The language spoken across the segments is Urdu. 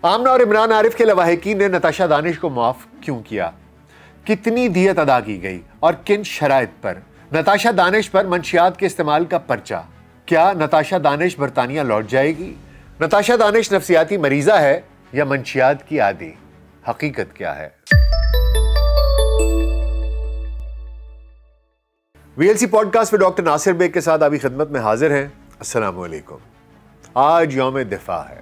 آمنہ اور عمران عارف کے لواحقین نے نتاشا دانش کو معاف کیوں کیا؟ کتنی دیت ادا کی گئی اور کن شرائط پر؟ نتاشا دانش پر منشیات کے استعمال کا پرچہ، کیا نتاشا دانش برطانیہ لوٹ جائے گی؟ نتاشا دانش نفسیاتی مریضہ ہے یا منشیات کی عادی؟ حقیقت کیا ہے؟ V L C podcast میں ڈاکٹر ناصر بیگ کے ساتھ آپ کی خدمت میں حاضر ہیں۔ السلام علیکم۔ آج یوم دفاع ہے۔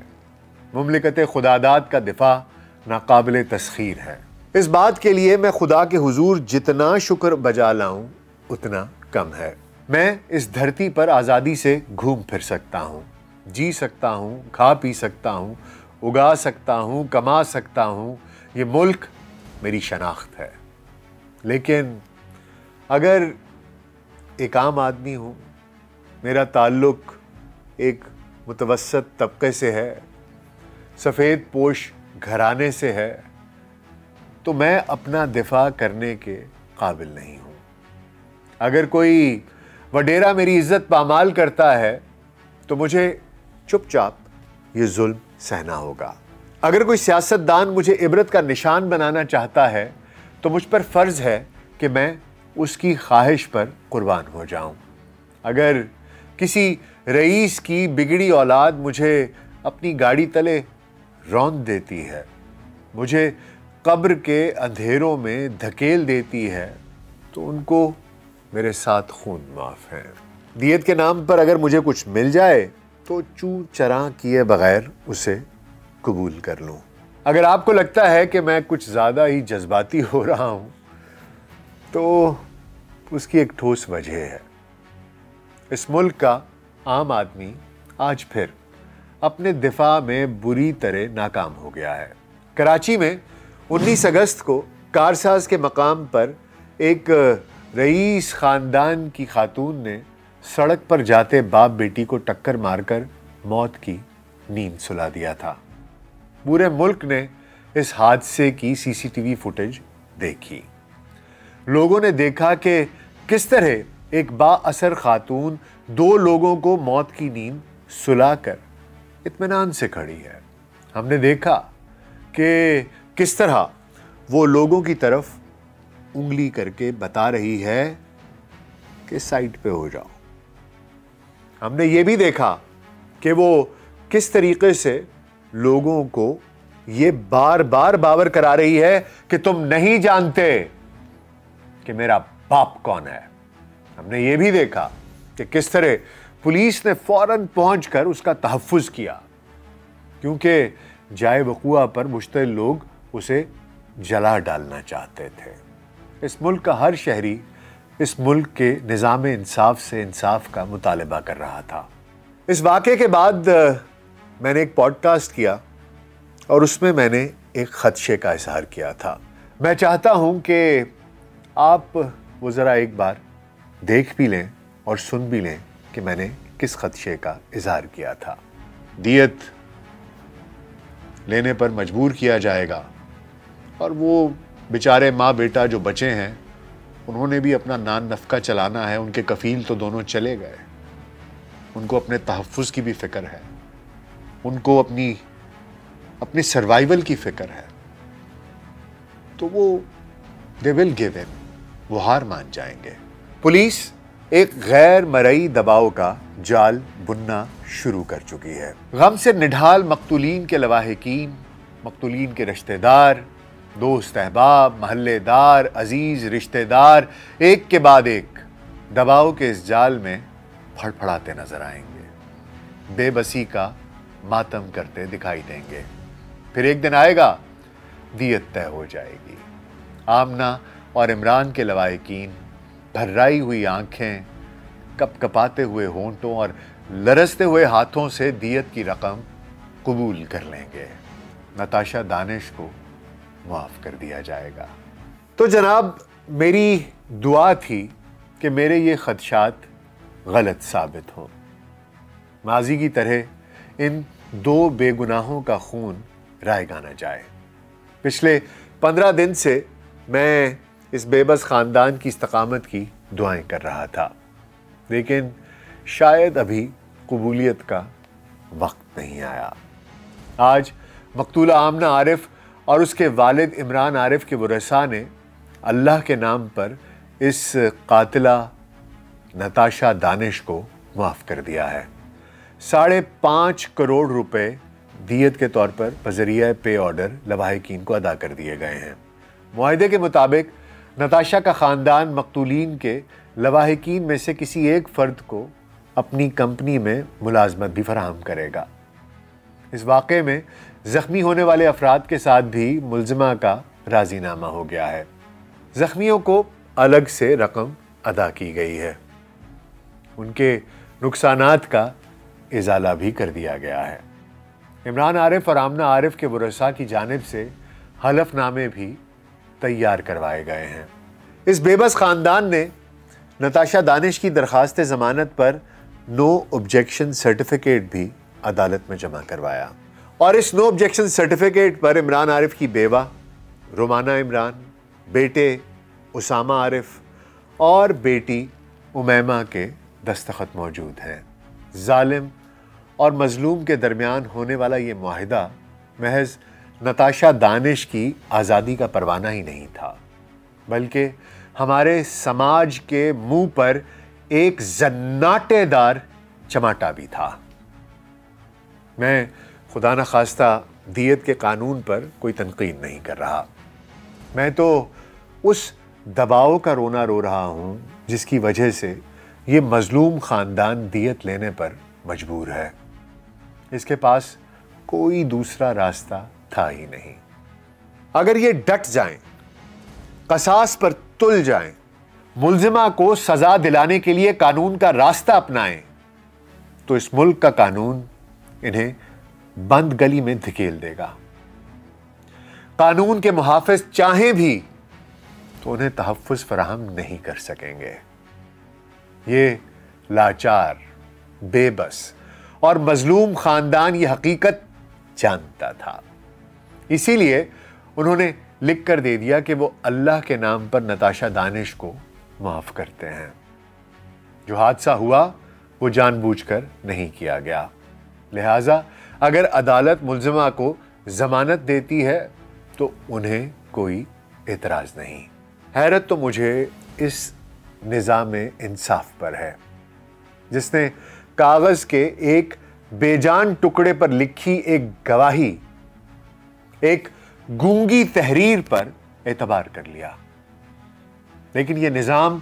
مملکت خداداد کا دفاع ناقابل تسخیر ہے۔ اس بات کے لیے میں خدا کے حضور جتنا شکر بجا لاؤں اتنا کم ہے۔ میں اس دھرتی پر آزادی سے گھوم پھر سکتا ہوں، جی سکتا ہوں، کھا پی سکتا ہوں، اگا سکتا ہوں، کما سکتا ہوں۔ یہ ملک میری شناخت ہے۔ لیکن اگر ایک عام آدمی ہوں، میرا تعلق ایک متوسط طبقے سے ہے، سفید پوش گھرانے سے ہے، تو میں اپنا دفاع کرنے کے قابل نہیں ہوں۔ اگر کوئی وڈیرا میری عزت پامال کرتا ہے تو مجھے چپ چاپ یہ ظلم سہنا ہوگا۔ اگر کوئی سیاستدان مجھے عبرت کا نشان بنانا چاہتا ہے تو مجھ پر فرض ہے کہ میں اس کی خواہش پر قربان ہو جاؤں۔ اگر کسی رئیس کی بگڑی اولاد مجھے اپنی گاڑی تلے روند دیتی ہے، مجھے قبر کے اندھیروں میں دھکیل دیتی ہے، تو ان کو میرے ساتھ خون معاف ہے۔ دیت کے نام پر اگر مجھے کچھ مل جائے تو چوں چراں کیے بغیر اسے قبول کر لوں۔ اگر آپ کو لگتا ہے کہ میں کچھ زیادہ ہی جذباتی ہو رہا ہوں تو اس کی ایک ٹھوس وجہ ہے۔ اس ملک کا عام آدمی آج پھر اپنے دفاع میں بری طرح ناکام ہو گیا ہے۔ کراچی میں 19 اگست کو کارساز کے مقام پر ایک رئیس خاندان کی خاتون نے سڑک پر جاتے باپ بیٹی کو ٹکر مار کر موت کی نیند سلا دیا تھا۔ پورے ملک نے اس حادثے کی سی سی ٹی وی فوٹیج دیکھی۔ لوگوں نے دیکھا کہ کس طرح ایک با اثر خاتون دو لوگوں کو موت کی نیند سلا کر اطمینان سے کھڑی ہے۔ ہم نے دیکھا کہ کس طرح وہ لوگوں کی طرف انگلی کر کے بتا رہی ہے کہ سائٹ پہ ہو جاؤ۔ ہم نے یہ بھی دیکھا کہ وہ کس طریقے سے لوگوں کو یہ بار بار باور کرا رہی ہے کہ تم نہیں جانتے کہ میرا باپ کون ہے۔ ہم نے یہ بھی دیکھا کہ کس طرح پولیس نے فوراً پہنچ کر اس کا تحفظ کیا، کیونکہ جائے وقوع پر مشتعل لوگ اسے جلا ڈالنا چاہتے تھے۔ اس ملک کا ہر شہری اس ملک کے نظام انصاف سے انصاف کا مطالبہ کر رہا تھا۔ اس واقعے کے بعد میں نے ایک پوڈ کاسٹ کیا اور اس میں میں نے ایک خدشے کا اظہار کیا تھا۔ میں چاہتا ہوں کہ آپ وہ ذرا ایک بار دیکھ بھی لیں اور سن بھی لیں کہ میں نے کس خدشے کا اظہار کیا تھا۔ دیت لینے پر مجبور کیا جائے گا، اور وہ بیچارے ماں بیٹا جو بچے ہیں انہوں نے بھی اپنا نان نفقہ چلانا ہے، ان کے کفیل تو دونوں چلے گئے، ان کو اپنے تحفظ کی بھی فکر ہے، ان کو اپنی سروائیول کی فکر ہے، تو وہ they will give in، وہ ہار مان جائیں گے۔ پولیس ایک غیر مرئی دباؤ کا جال بننا شروع کر چکی ہے۔ غم سے نڈھال مقتولین کے لواحقین، مقتولین کے رشتہ دار، دوست احباب، محلے دار، عزیز رشتہ دار ایک کے بعد ایک دباؤ کے اس جال میں پھڑ پھڑاتے نظر آئیں گے، بے بسی کا ماتم کرتے دکھائی دیں گے۔ پھر ایک دن آئے گا، دیت طے ہو جائے گی۔ آمنہ اور عمران کے لواحقین بھرائی ہوئی آنکھیں، کپ کپاتے ہوئے ہونٹوں اور لرزتے ہوئے ہاتھوں سے دیت کی رقم قبول کر لیں گے۔ نتاشا دانش کو معاف کر دیا جائے گا۔ تو جناب، میری دعا تھی کہ میرے یہ خدشات غلط ثابت ہوں، ماضی کی طرح ان دو بے گناہوں کا خون رائگاں نہ جائے۔ پچھلے 15 دن سے میں اس بے بس خاندان کی استقامت کی دعائیں کر رہا تھا، لیکن شاید ابھی قبولیت کا وقت نہیں آیا۔ آج مقتولہ آمنہ عارف اور اس کے والد عمران عارف کے ورثاء نے اللہ کے نام پر اس قاتلہ نتاشا دانش کو معاف کر دیا ہے۔ 5.5 کروڑ روپے دیت کے طور پر بذریعہ پے آرڈر لواحقین کو ادا کر دیے گئے ہیں۔ معاہدے کے مطابق نتاشا کا خاندان مقتولین کے لواحقین میں سے کسی ایک فرد کو اپنی کمپنی میں ملازمت بھی فراہم کرے گا۔ اس واقعے میں زخمی ہونے والے افراد کے ساتھ بھی ملزمہ کا راضی نامہ ہو گیا ہے۔ زخمیوں کو الگ سے رقم ادا کی گئی ہے۔ ان کے نقصانات کا ازالہ بھی کر دیا گیا ہے۔ عمران عارف اور آمنہ عارف کے ورثاء کی جانب سے حلف نامے بھی تیار کروائے گئے ہیں۔ اس بے بس خاندان نے نتاشا دانش کی درخواست ضمانت پر نو آبجیکشن سرٹیفکیٹ بھی عدالت میں جمع کروایا، اور اس نو آبجیکشن سرٹیفکیٹ پر عمران عارف کی بیوہ رومانہ عمران، بیٹے اسامہ عارف اور بیٹی امیمہ کے دستخط موجود ہیں۔ ظالم اور مظلوم کے درمیان ہونے والا یہ معاہدہ محض نتاشا دانش کی آزادی کا پروانہ ہی نہیں تھا، بلکہ ہمارے سماج کے منہ پر ایک زناٹے دار چماٹا بھی تھا۔ میں خدا نخواستہ دیت کے قانون پر کوئی تنقید نہیں کر رہا، میں تو اس دباؤ کا رونا رو رہا ہوں جس کی وجہ سے یہ مظلوم خاندان دیت لینے پر مجبور ہے۔ اس کے پاس کوئی دوسرا راستہ تھا ہی نہیں۔ اگر یہ ڈٹ جائیں، قصاص پر تل جائیں، ملزمہ کو سزا دلانے کے لیے قانون کا راستہ اپنائیں، تو اس ملک کا قانون انہیں بند گلی میں دھکیل دے گا۔ قانون کے محافظ چاہیں بھی تو انہیں تحفظ فراہم نہیں کر سکیں گے۔ یہ لاچار، بے بس اور مظلوم خاندان یہ حقیقت جانتا تھا، اسی لیے انہوں نے لکھ کر دے دیا کہ وہ اللہ کے نام پر نتاشا دانش کو معاف کرتے ہیں۔ جو حادثہ ہوا وہ جان بوجھ کر نہیں کیا گیا، لہٰذا اگر عدالت ملزمہ کو ضمانت دیتی ہے تو انہیں کوئی اعتراض نہیں۔ حیرت تو مجھے اس نظام انصاف پر ہے جس نے کاغذ کے ایک بے جان ٹکڑے پر لکھی ایک گواہی، ایک گونگی تحریر پر اعتبار کر لیا۔ لیکن یہ نظام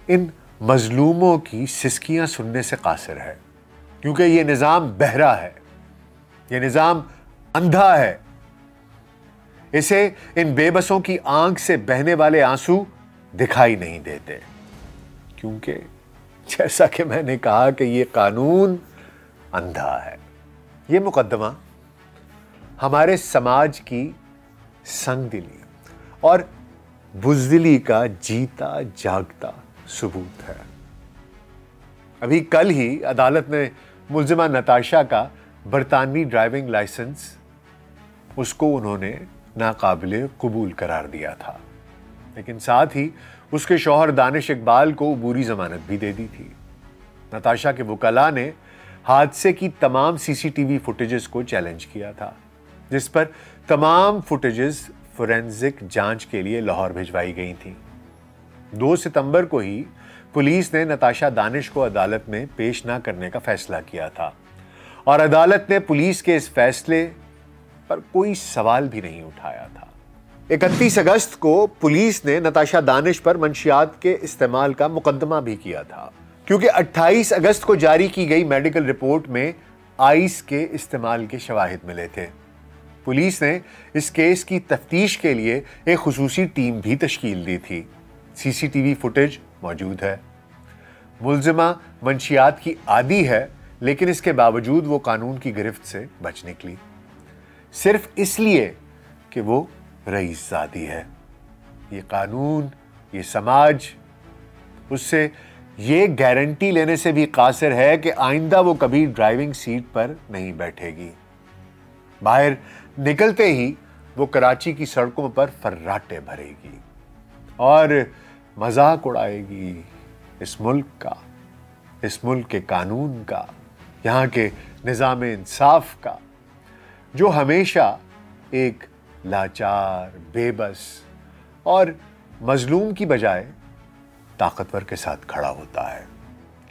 ان مظلوموں کی سسکیاں سننے سے قاصر ہے، کیونکہ یہ نظام بہرا ہے، یہ نظام اندھا ہے۔ اسے ان بے بسوں کی آنکھ سے بہنے والے آنسو دکھائی نہیں دیتے، کیونکہ جیسا کہ میں نے کہا کہ یہ قانون اندھا ہے۔ یہ مقدمہ ہمارے سماج کی سنگ دلی اور بزدلی کا جیتا جاگتا ثبوت ہے۔ ابھی کل ہی عدالت نے ملزمہ نتاشا کا برطانوی ڈرائیونگ لائسنس اس کو انہوں نے ناقابل قبول قرار دیا تھا، لیکن ساتھ ہی اس کے شوہر دانش اقبال کو عبوری ضمانت بھی دے دی تھی۔ نتاشا کے وکلاء نے حادثے کی تمام سی سی ٹی وی فوٹیجز کو چیلنج کیا تھا، جس پر تمام فوٹیجز فورینزک جانچ کے لیے لاہور بھجوائی گئی تھیں۔ 2 ستمبر کو ہی پولیس نے نتاشا دانش کو عدالت میں پیش نہ کرنے کا فیصلہ کیا تھا، اور عدالت نے پولیس کے اس فیصلے پر کوئی سوال بھی نہیں اٹھایا تھا۔ 31 اگست کو پولیس نے نتاشا دانش پر منشیات کے استعمال کا مقدمہ بھی کیا تھا، کیونکہ 28 اگست کو جاری کی گئی میڈیکل رپورٹ میں آئس کے استعمال کے شواہد ملے تھے۔ پولیس نے اس کیس کی تفتیش کے لیے ایک خصوصی ٹیم بھی تشکیل دی تھی۔ سی سی ٹی وی فوٹیج موجود ہے۔ ملزمہ منشیات کی عادی ہے، لیکن اس کے باوجود وہ قانون کی گرفت سے بچ نکلی، صرف اس لیے کہ وہ رئیس زادی ہے۔ یہ قانون، یہ سماج اس سے یہ گارنٹی لینے سے بھی قاصر ہے کہ آئندہ وہ کبھی ڈرائیونگ سیٹ پر نہیں بیٹھے گی۔ باہر نکلتے ہی وہ کراچی کی سڑکوں پر فراٹے بھرے گی اور مذاق اڑائے گی اس ملک کا، اس ملک کے قانون کا، یہاں کے نظام انصاف کا، جو ہمیشہ ایک لاچار، بے بس اور مظلوم کی بجائے طاقتور کے ساتھ کھڑا ہوتا ہے،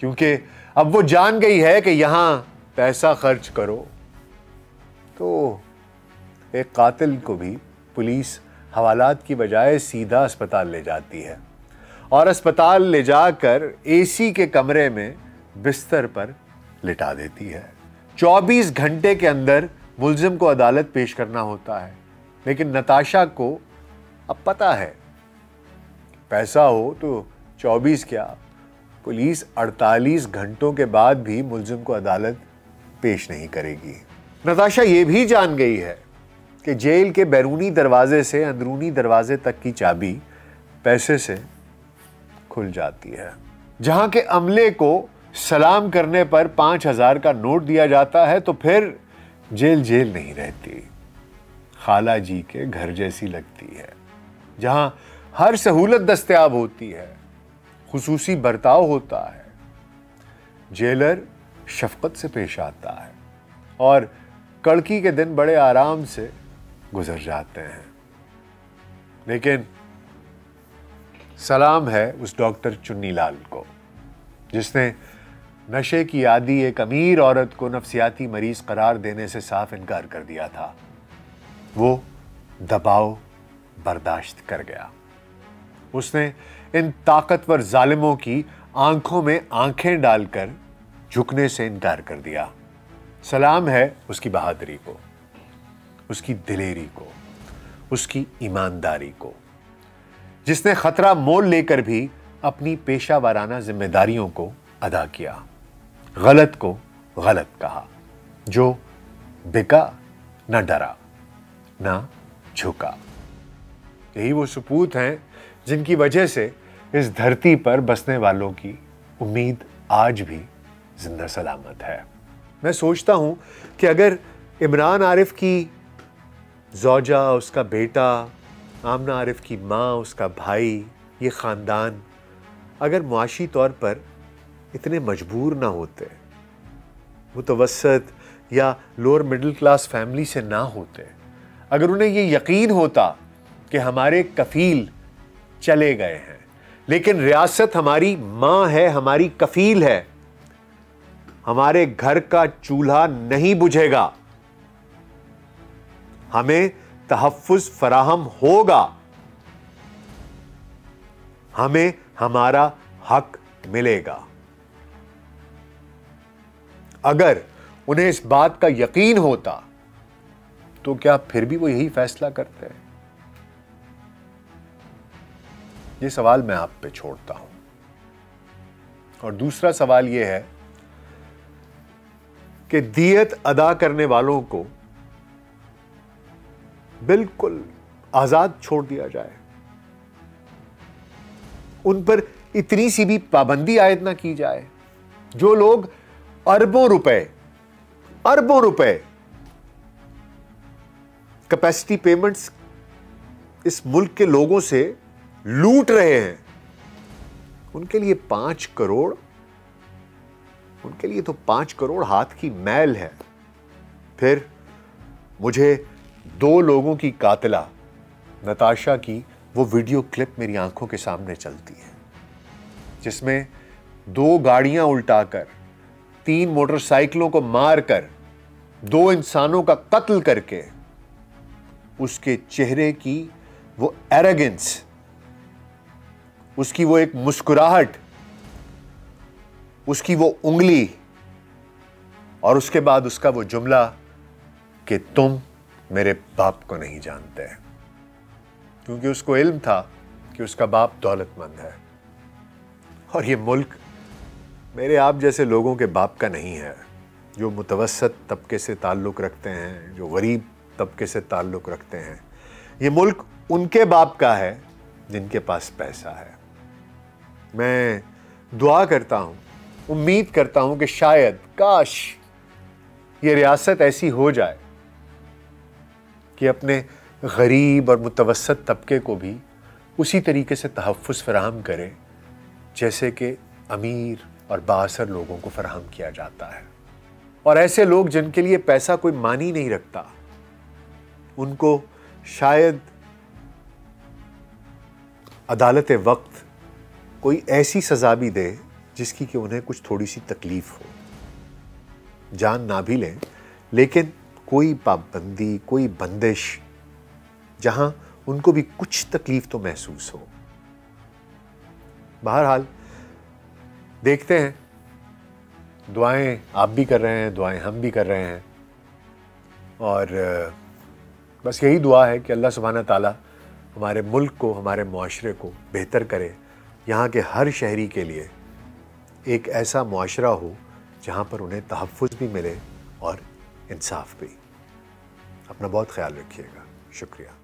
کیونکہ اب وہ جان گئی ہے کہ یہاں پیسہ خرچ کرو تو ایک قاتل کو بھی پولیس حوالات کی بجائے سیدھا اسپتال لے جاتی ہے اور اسپتال لے جا کر اے سی کے کمرے میں بستر پر لٹا دیتی ہے۔ 24 گھنٹے کے اندر ملزم کو عدالت پیش کرنا ہوتا ہے، لیکن نتاشا کو اب پتا ہے پیسہ ہو تو 24 کیا، پولیس 48 گھنٹوں کے بعد بھی ملزم کو عدالت پیش نہیں کرے گی۔ نتاشا یہ بھی جان گئی ہے کہ جیل کے بیرونی دروازے سے اندرونی دروازے تک کی چابی پیسے سے کھل جاتی ہے۔ جہاں کے عملے کو سلام کرنے پر 5000 کا نوٹ دیا جاتا ہے تو پھر جیل جیل نہیں رہتی، خالہ جی کے گھر جیسی لگتی ہے، جہاں ہر سہولت دستیاب ہوتی ہے، خصوصی برتاؤ ہوتا ہے، جیلر شفقت سے پیش آتا ہے اور کڑکی کے دن بڑے آرام سے گزر جاتے ہیں۔ لیکن سلام ہے اس ڈاکٹر چنی لال کو جس نے نشے کی عادی ایک امیر عورت کو نفسیاتی مریض قرار دینے سے صاف انکار کر دیا تھا۔ وہ دباؤ برداشت کر گیا۔ اس نے ان طاقتور ظالموں کی آنکھوں میں آنکھیں ڈال کر جھکنے سے انکار کر دیا۔ سلام ہے اس کی بہادری کو، اس کی دلیری کو، اس کی ایمانداری کو، جس نے خطرہ مول لے کر بھی اپنی پیشہ وارانہ ذمہ داریوں کو ادا کیا، غلط کو غلط کہا، جو بکا نہ ڈرا نہ جھکا۔ یہی وہ سپوت ہیں جن کی وجہ سے اس دھرتی پر بسنے والوں کی امید آج بھی زندہ سلامت ہے۔ میں سوچتا ہوں کہ اگر عمران عارف کی زوجہ، اس کا بیٹا، آمنہ عارف کی ماں، اس کا بھائی، یہ خاندان اگر معاشی طور پر اتنے مجبور نہ ہوتے، متوسط یا لوور مڈل کلاس فیملی سے نہ ہوتے، اگر انہیں یہ یقین ہوتا کہ ہمارے کفیل چلے گئے ہیں لیکن ریاست ہماری ماں ہے، ہماری کفیل ہے، ہمارے گھر کا چولہا نہیں بجھے گا، ہمیں تحفظ فراہم ہوگا، ہمیں ہمارا حق ملے گا، اگر انہیں اس بات کا یقین ہوتا تو کیا پھر بھی وہ یہی فیصلہ کرتے ہیں؟ یہ سوال میں آپ پہ چھوڑتا ہوں۔ اور دوسرا سوال یہ ہے کہ دیت ادا کرنے والوں کو بالکل آزاد چھوڑ دیا جائے، ان پر اتنی سی بھی پابندی عائد نہ کی جائے۔ جو لوگ اربوں روپے کیپیسٹی پیمنٹس اس ملک کے لوگوں سے لوٹ رہے ہیں، ان کے لیے 5 کروڑ، ان کے لیے تو 5 کروڑ ہاتھ کی میل ہے۔ پھر مجھے 2 لوگوں کی قاتلہ نتاشا کی وہ ویڈیو کلپ میری آنکھوں کے سامنے چلتی ہے، جس میں 2 گاڑیاں الٹا کر، 3 موٹر سائیکلوں کو مار کر، 2 انسانوں کا قتل کر کے، اس کے چہرے کی وہ ایروگنس، اس کی وہ ایک مسکراہٹ، اس کی وہ انگلی، اور اس کے بعد اس کا وہ جملہ کہ تم میرے باپ کو نہیں جانتے، کیونکہ اس کو علم تھا کہ اس کا باپ دولت مند ہے اور یہ ملک میرے آپ جیسے لوگوں کے باپ کا نہیں ہے، جو متوسط طبقے سے تعلق رکھتے ہیں، جو غریب طبقے سے تعلق رکھتے ہیں۔ یہ ملک ان کے باپ کا ہے جن کے پاس پیسہ ہے۔ میں دعا کرتا ہوں، امید کرتا ہوں کہ شاید، کاش یہ ریاست ایسی ہو جائے کہ اپنے غریب اور متوسط طبقے کو بھی اسی طریقے سے تحفظ فراہم کرے جیسے کہ امیر اور بااثر لوگوں کو فراہم کیا جاتا ہے۔ اور ایسے لوگ جن کے لیے پیسہ کوئی معنی نہیں رکھتا، ان کو شاید عدالت وقت کوئی ایسی سزا بھی دے جس کی کہ انہیں کچھ تھوڑی سی تکلیف ہو، جان نہ بھی لیں لیکن کوئی پابندی، کوئی بندش جہاں ان کو بھی کچھ تکلیف تو محسوس ہو۔ بہرحال دیکھتے ہیں، دعائیں آپ بھی کر رہے ہیں، دعائیں ہم بھی کر رہے ہیں، اور بس یہی دعا ہے کہ اللہ سبحانہ تعالیٰ ہمارے ملک کو، ہمارے معاشرے کو بہتر کرے، یہاں کے ہر شہری کے لیے ایک ایسا معاشرہ ہو جہاں پر انہیں تحفظ بھی ملے اور انصاف بھی۔ اپنا بہت خیال رکھیے گا، شکریہ۔